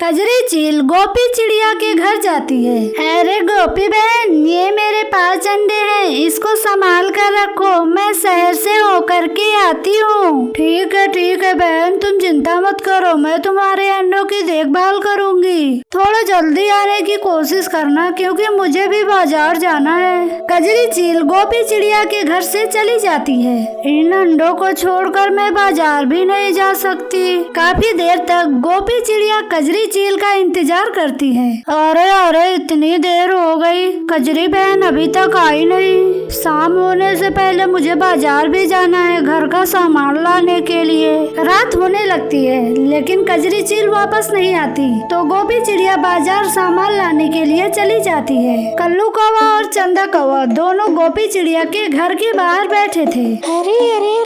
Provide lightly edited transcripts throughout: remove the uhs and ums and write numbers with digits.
कजरी चील गोपी चिड़िया के घर जाती है। अरे गोपी बहन, ये मेरे 5 अंडे हैं, इसको संभाल कर रखो, मैं शहर से होकर के आती हूँ। ठीक है बहन, तुम चिंता मत करो, मैं तुम्हारे अंडों की देखभाल करूँगी। थोड़ा जल्दी आने की कोशिश करना क्योंकि मुझे भी बाजार जाना है। कजरी चील गोपी चिड़िया के घर से चली जाती है। इन अंडों को छोड़कर मैं बाजार भी नहीं जा सकती। काफी देर तक गोपी चिड़िया कजरी चील का इंतजार करती है। अरे इतनी देर हो गई, कजरी बहन अभी तक आई नहीं। शाम होने से पहले मुझे बाजार भी जाना है घर का सामान लाने के लिए। रात होने लगती है लेकिन कजरी चील वापस नहीं आती, तो गोपी चिड़िया बाजार सामान लाने के लिए चली जाती है। कल्लू कौवा और चंदा कौवा दोनों गोपी चिड़िया के घर के बाहर बैठे थे। अरे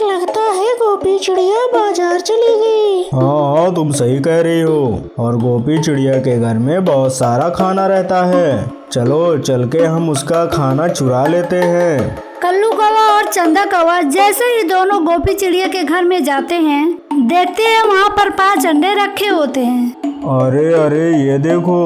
लगता है गोपी चिड़िया बाजार चली गई। हाँ, तुम सही कह रही हो। और गोपी चिड़िया के घर में बहुत सारा खाना रहता है, चलो चल के हम उसका खाना चुरा लेते हैं। कल्लू कौवा और चंदा कौवा जैसे ही दोनों गोपी चिड़िया के घर में जाते हैं, देखते हैं वहाँ पर 5 अंडे रखे होते हैं। अरे ये देखो,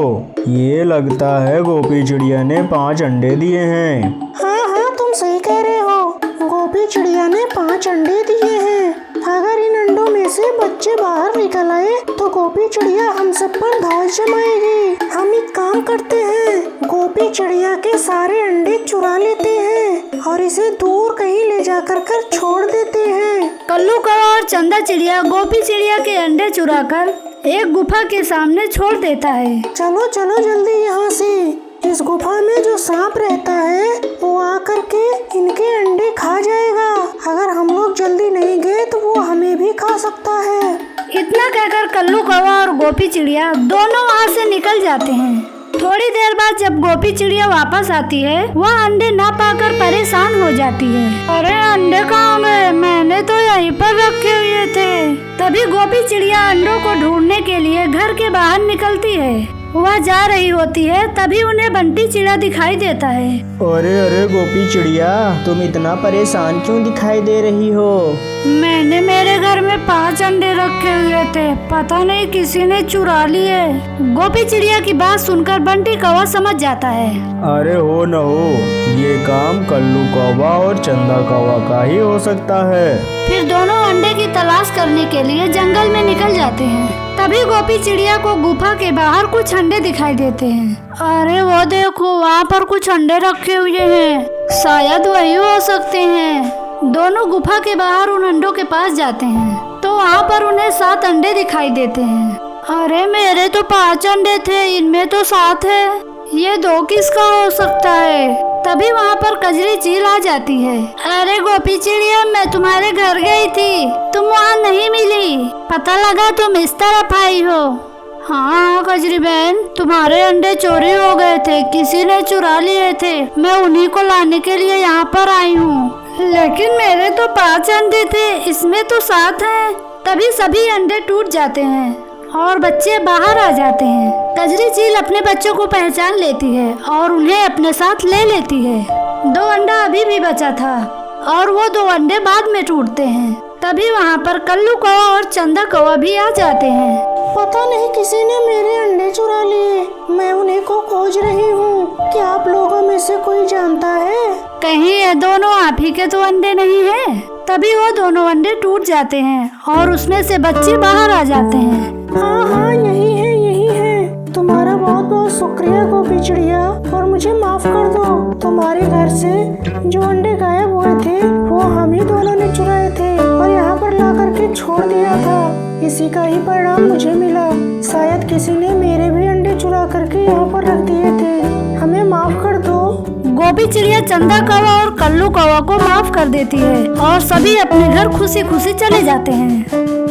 ये लगता है गोपी चिड़िया ने 5 अंडे दिए हैं। हाँ, तुम सही कह रहे हो, गोपी चिड़िया ने 5 अंडे दिए हैं। अगर इन अंडों में से बच्चे बाहर निकल आए तो गोपी चिड़िया हम सब पर धावा जमाएगी। हम एक काम करते हैं, गोपी चिड़िया के सारे अंडे चुरा लेते हैं और इसे दूर कहीं ले जाकर छोड़ देते हैं। कल्लू कौवा और चंदा चिड़िया गोपी चिड़िया के अंडे चुराकर एक गुफा के सामने छोड़ देता है। चलो जल्दी यहाँ से। इस गुफा में जो सांप रहता है वो आकर के इनके अंडे खा जाएगा। अगर हम लोग जल्दी नहीं गए तो वो हमें भी खा सकता है। इतना कहकर कल्लू कौवा और गोपी चिड़िया दोनों वहाँ से निकल जाते हैं। थोड़ी देर बाद जब गोपी चिड़िया वापस आती है, वह अंडे ना पाकर परेशान हो जाती है। अरे अंडे कहाँ गए? मैंने तो यहीं पर रखे हुए थे। तभी गोपी चिड़िया अंडों को ढूंढने के लिए घर के बाहर निकलती है। वह जा रही होती है, तभी उन्हें बंटी चिड़ा दिखाई देता है। अरे गोपी चिड़िया, तुम इतना परेशान क्यों दिखाई दे रही हो? मैंने मेरे घर में 5 अंडे रखे हुए थे, पता नहीं किसी ने चुरा लिए। गोपी चिड़िया की बात सुनकर बंटी कौवा समझ जाता है। अरे हो न हो, ये काम कल्लू कौवा और चंदा कौवा का ही हो सकता है। फिर दोनों अंडे की तलाश करने के लिए जंगल में निकल जाते हैं। तभी गोपी चिड़िया को गुफा के बाहर कुछ अंडे दिखाई देते हैं। अरे वो देखो, वहाँ पर कुछ अंडे रखे हुए हैं, शायद वही हो सकते हैं। दोनों गुफा के बाहर उन अंडों के पास जाते हैं तो वहाँ पर उन्हें 7 अंडे दिखाई देते हैं। अरे मेरे तो 5 अंडे थे, इनमें तो 7 है, ये 2 किसका हो सकता है? तभी वहाँ पर कजरी चील आ जाती है। अरे गोपी चिड़िया, मैं तुम्हारे घर गई थी, तुम वहाँ नहीं मिली, पता लगा तुम इस तरफ आई हो। हाँ कजरी बहन, तुम्हारे अंडे चोरी हो गए थे, किसी ने चुरा लिए थे, मैं उन्हीं को लाने के लिए यहाँ पर आई हूँ। लेकिन मेरे तो 5 अंडे थे, इसमें तो 7 हैं। तभी सभी अंडे टूट जाते हैं और बच्चे बाहर आ जाते हैं। कजरी चील अपने बच्चों को पहचान लेती है और उन्हें अपने साथ ले लेती है। 2 अंडा अभी भी बचा था और वो 2 अंडे बाद में टूटते हैं। तभी वहाँ पर कल्लू कौवा और चंदा कौवा भी आ जाते हैं। पता नहीं किसी ने मेरे अंडे चुरा लिए, मैं उन्हीं को खोज रही हूँ। क्या आप लोगों में से कोई जानता है? कहीं ये दोनों आप ही के तो अंडे नहीं है? तभी वो दोनों अंडे टूट जाते हैं और उसमें से बच्चे बाहर आ जाते हैं। हाँ, यही है। तुम्हारा बहुत शुक्रिया गोपी चिड़िया, और मुझे माफ कर दो। तुम्हारे घर से जो अंडे गायब हुए थे वो हम ही दोनों ने चुराए थे और यहाँ पर ला करके छोड़ दिया था। इसी का ही परिणाम मुझे मिला। शायद किसी ने मेरे भी अंडे चुरा करके यहाँ पर रख दिए थे, हमें माफ कर दो। गोपी चिड़िया चंदा कौवा और कल्लू कौवा को माफ कर देती है और सभी अपने घर खुशी खुशी चले जाते हैं।